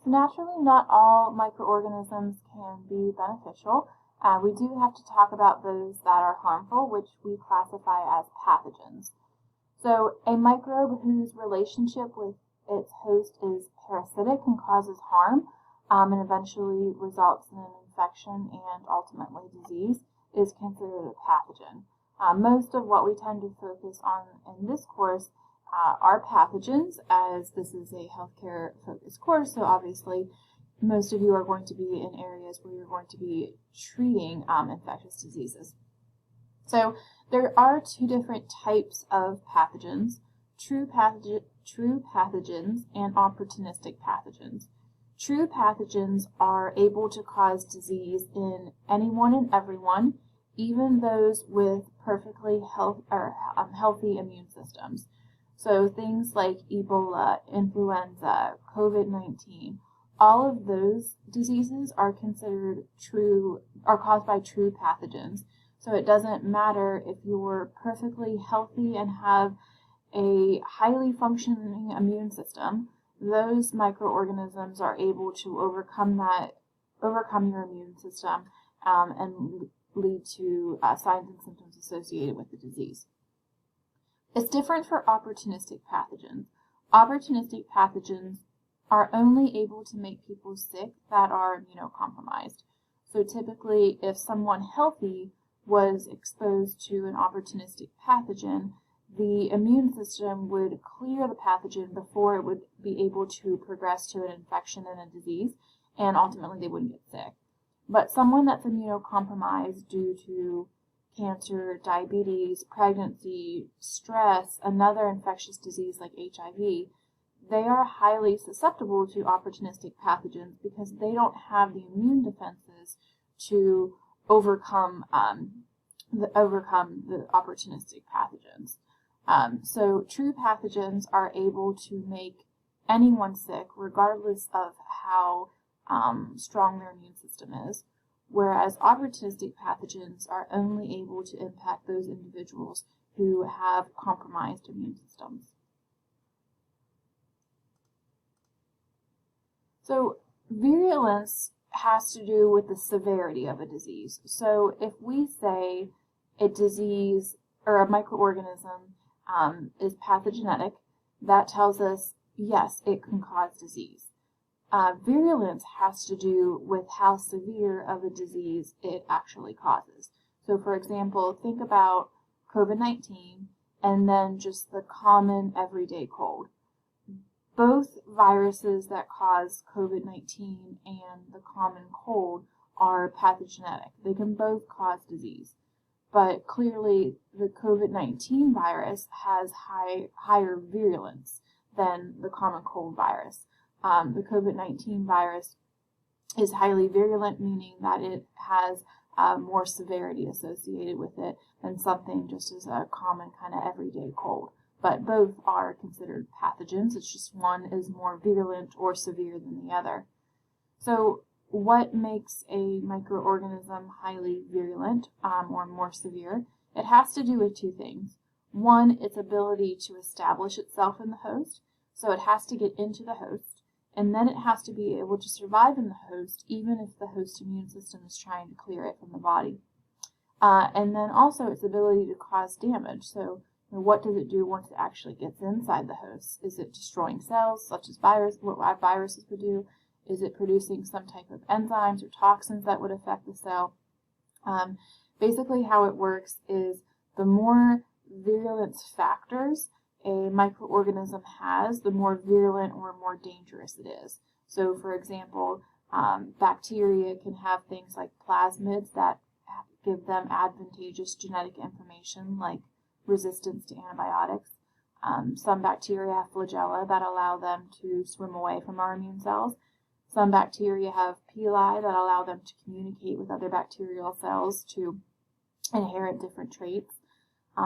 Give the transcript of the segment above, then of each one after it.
So naturally, not all microorganisms can be beneficial. We do have to talk about those that are harmful, which we classify as pathogens. So a microbe whose relationship with its host is parasitic and causes harm, and eventually results in an infection and ultimately disease is considered a pathogen. Most of what we tend to focus on in this course are pathogens, as this is a healthcare focused course, so obviously most of you are going to be in areas where you're going to be treating infectious diseases. So there are two different types of pathogens, true pathogens and opportunistic pathogens. True pathogens are able to cause disease in anyone and everyone, even those with perfectly healthy immune systems. So things like Ebola, influenza, COVID-19, all of those diseases are caused by true pathogens. So it doesn't matter if you're perfectly healthy and have a highly functioning immune system, those microorganisms are able to overcome your immune system and lead to signs and symptoms associated with the disease. It's different for opportunistic pathogens. Opportunistic pathogens are only able to make people sick that are immunocompromised. So typically, if someone healthy was exposed to an opportunistic pathogen, the immune system would clear the pathogen before it would be able to progress to an infection and a disease, and ultimately they wouldn't get sick. But someone that's immunocompromised due to cancer, diabetes, pregnancy, stress, another infectious disease like HIV, they are highly susceptible to opportunistic pathogens because they don't have the immune defenses to overcome the opportunistic pathogens. So true pathogens are able to make anyone sick regardless of how strong their immune system is, whereas opportunistic pathogens are only able to impact those individuals who have compromised immune systems. So virulence has to do with the severity of a disease. So if we say a disease or a microorganism is pathogenic, that tells us, yes, it can cause disease. Virulence has to do with how severe of a disease it actually causes. So for example, think about COVID-19 and then just the common everyday cold. Both viruses that cause COVID-19 and the common cold are pathogenic. They can both cause disease. But clearly the COVID-19 virus has higher virulence than the common cold virus. The COVID-19 virus is highly virulent, meaning that it has more severity associated with it than something just as a common kind of everyday cold. But both are considered pathogens. It's just one is more virulent or severe than the other. So what makes a microorganism highly virulent or more severe? It has to do with two things. One, its ability to establish itself in the host. So it has to get into the host, and then it has to be able to survive in the host even if the host immune system is trying to clear it from the body. And then also its ability to cause damage. So what does it do once it actually gets inside the host? Is it destroying cells, such as what viruses would do? Is it producing some type of enzymes or toxins that would affect the cell? Basically how it works is the more virulence factors a microorganism has, the more virulent or more dangerous it is. So for example, bacteria can have things like plasmids that give them advantageous genetic information like resistance to antibiotics. Some bacteria have flagella that allow them to swim away from our immune cells. Some bacteria have pili that allow them to communicate with other bacterial cells to inherit different traits.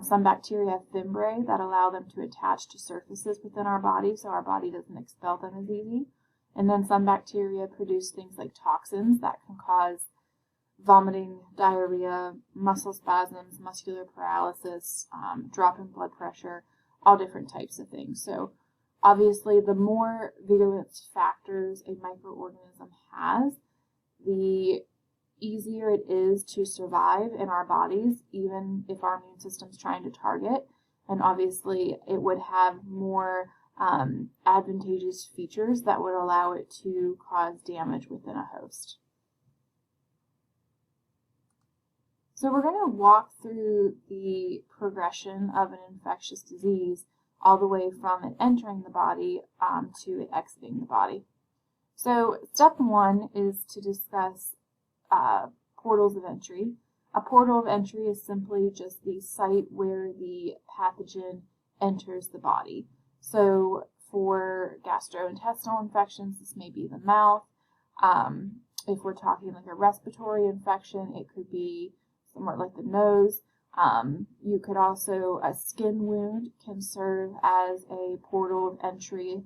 Some bacteria have fimbriae that allow them to attach to surfaces within our body so our body doesn't expel them as easy. And then some bacteria produce things like toxins that can cause vomiting, diarrhea, muscle spasms, muscular paralysis, drop in blood pressure, all different types of things. So obviously, the more virulence factors a microorganism has, the easier it is to survive in our bodies, even if our immune system's trying to target. And obviously, it would have more advantageous features that would allow it to cause damage within a host. So we're going to walk through the progression of an infectious disease all the way from it entering the body to it exiting the body. So step one is to discuss portals of entry. A portal of entry is simply just the site where the pathogen enters the body. So for gastrointestinal infections, this may be the mouth. If we're talking like a respiratory infection, it could be somewhere like the nose. You could also, a skin wound can serve as a portal of entry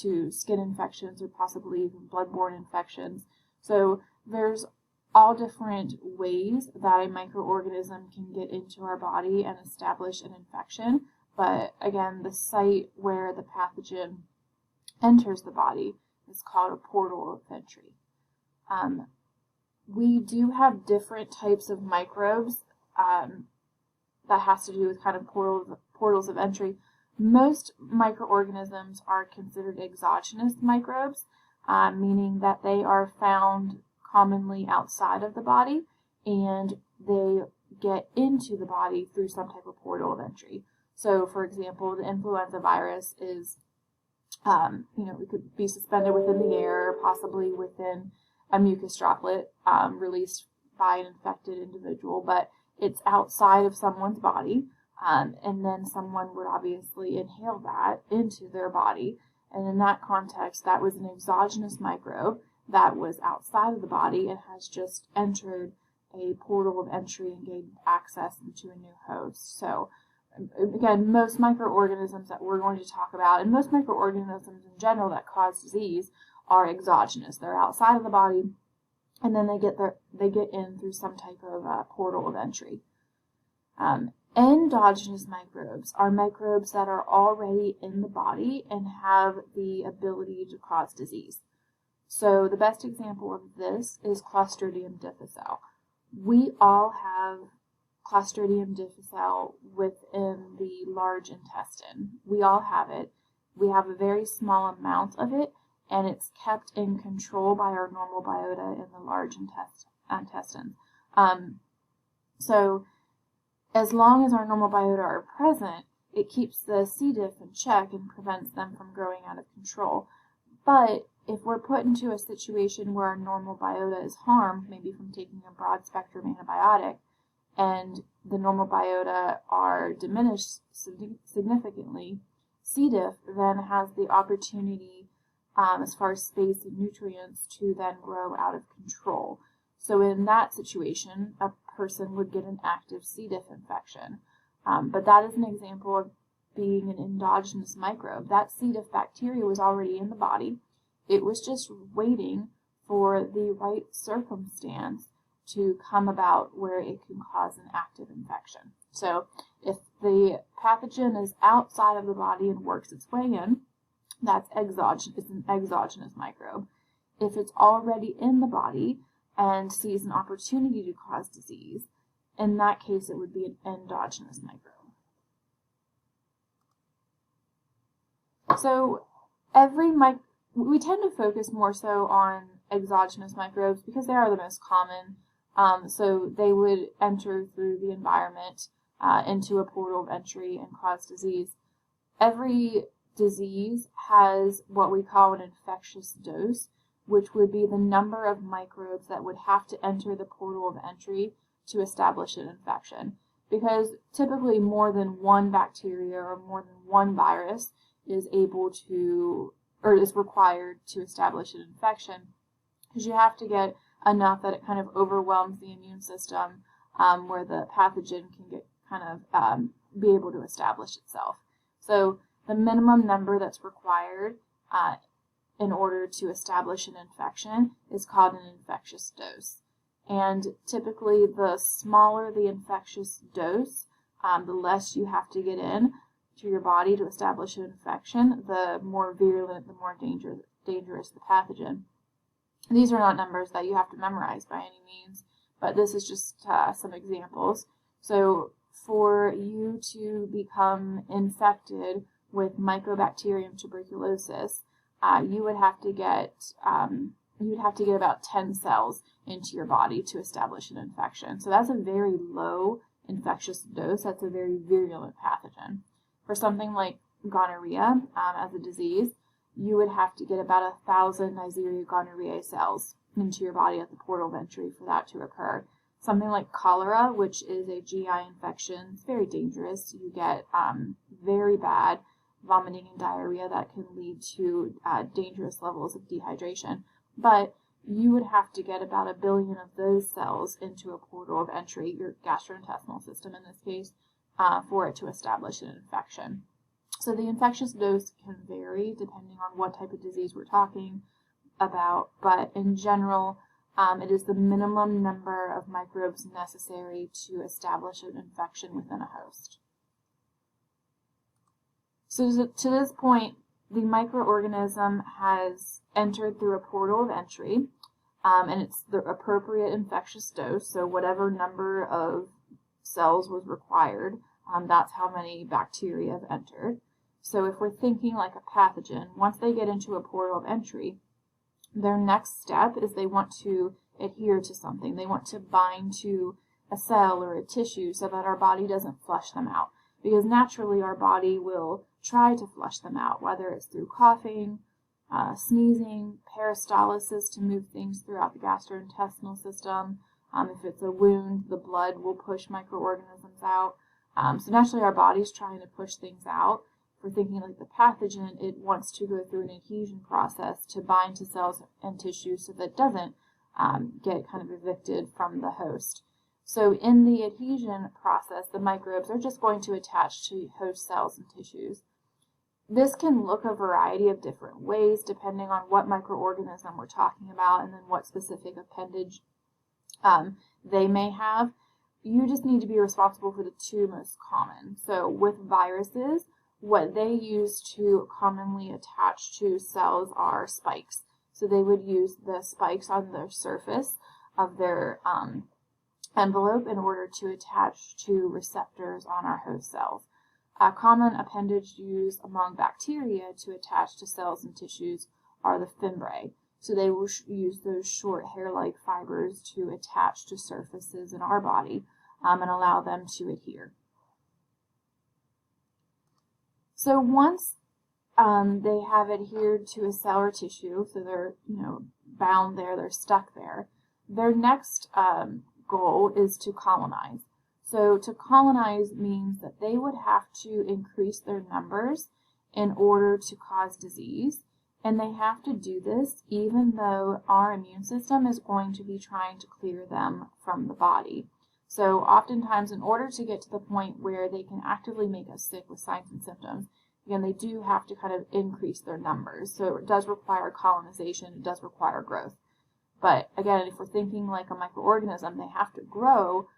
to skin infections or possibly even bloodborne infections. So there's all different ways that a microorganism can get into our body and establish an infection. But again, the site where the pathogen enters the body is called a portal of entry. We do have different types of microbes that has to do with kind of portals of entry. Most microorganisms are considered exogenous microbes, meaning that they are found commonly outside of the body, and they get into the body through some type of portal of entry. So, for example, the influenza virus is, it could be suspended within the air, possibly within a mucus droplet released by an infected individual, but it's outside of someone's body, and then someone would obviously inhale that into their body. And in that context, that was an exogenous microbe that was outside of the body and has just entered a portal of entry and gained access into a new host. So again, most microorganisms that we're going to talk about, and most microorganisms in general that cause disease, are exogenous. They're outside of the body, and then they get in through some type of portal of entry. Endogenous microbes are microbes that are already in the body and have the ability to cause disease. So the best example of this is Clostridium difficile. We all have Clostridium difficile within the large intestine. We all have it. We have a very small amount of it, and it's kept in control by our normal biota in the large intestine. So as long as our normal biota are present, it keeps the C. diff in check and prevents them from growing out of control. But if we're put into a situation where our normal biota is harmed, maybe from taking a broad spectrum antibiotic, and the normal biota are diminished significantly, C. diff then has the opportunity, as far as space and nutrients, to then grow out of control. So in that situation, a person would get an active C. diff infection. But that is an example of being an endogenous microbe. That C. diff bacteria was already in the body. It was just waiting for the right circumstance to come about where it can cause an active infection. So if the pathogen is outside of the body and works its way in, that's exogenous. It's an exogenous microbe. If it's already in the body and sees an opportunity to cause disease, in that case it would be an endogenous microbe. So we tend to focus more so on exogenous microbes because they are the most common. So they would enter through the environment into a portal of entry and cause disease. Every disease has what we call an infectious dose, which would be the number of microbes that would have to enter the portal of entry to establish an infection. Because typically more than one bacteria or more than one virus is able to, or is required to establish an infection, because you have to get enough that it kind of overwhelms the immune system, where the pathogen can get kind of be able to establish itself. So the minimum number that's required in order to establish an infection is called an infectious dose. And typically the smaller the infectious dose, the less you have to get in, to your body to establish an infection, the more virulent, the more dangerous the pathogen. These are not numbers that you have to memorize by any means, but this is just some examples. So for you to become infected with Mycobacterium tuberculosis, you would have to get about 10 cells into your body to establish an infection. So that's a very low infectious dose. That's a very virulent pathogen. For something like gonorrhea as a disease, you would have to get about 1,000 Neisseria gonorrhoeae cells into your body at the portal of entry for that to occur. Something like cholera, which is a GI infection, it's very dangerous. You get very bad vomiting and diarrhea that can lead to dangerous levels of dehydration. But you would have to get about 1 billion of those cells into a portal of entry, your gastrointestinal system in this case, for it to establish an infection. So the infectious dose can vary depending on what type of disease we're talking about, but in general, it is the minimum number of microbes necessary to establish an infection within a host. So to this point, the microorganism has entered through a portal of entry, and it's the appropriate infectious dose, so whatever number of cells was required, that's how many bacteria have entered. So if we're thinking like a pathogen, once they get into a portal of entry, their next step is they want to adhere to something. They want to bind to a cell or a tissue so that our body doesn't flush them out. Because naturally our body will try to flush them out, whether it's through coughing, sneezing, peristalsis to move things throughout the gastrointestinal system. If it's a wound, the blood will push microorganisms out. So naturally our body's trying to push things out. If we're thinking like the pathogen, it wants to go through an adhesion process to bind to cells and tissue so that it doesn't get kind of evicted from the host. So in the adhesion process, the microbes are just going to attach to host cells and tissues. This can look a variety of different ways depending on what microorganism we're talking about and then what specific appendage they may have. You just need to be responsible for the two most common. So with viruses, what they use to commonly attach to cells are spikes. So they would use the spikes on the surface of their envelope in order to attach to receptors on our host cells. A common appendage used among bacteria to attach to cells and tissues are the fimbriae. So they will use those short hair-like fibers to attach to surfaces in our body and allow them to adhere. So once they have adhered to a cell or tissue, so they're bound there, they're stuck there, their next goal is to colonize. So to colonize means that they would have to increase their numbers in order to cause disease, and they have to do this even though our immune system is going to be trying to clear them from the body. So oftentimes in order to get to the point where they can actively make us sick with signs and symptoms, again, they do have to kind of increase their numbers. So it does require colonization, it does require growth. But again, if we're thinking like a microorganism, they have to grow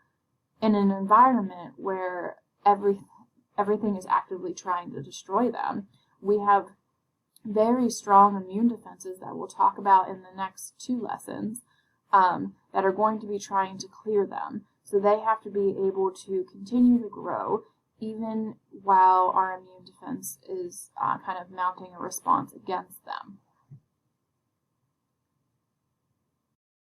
in an environment where everything is actively trying to destroy them. We have very strong immune defenses that we'll talk about in the next 2 lessons that are going to be trying to clear them. So they have to be able to continue to grow even while our immune defense is kind of mounting a response against them.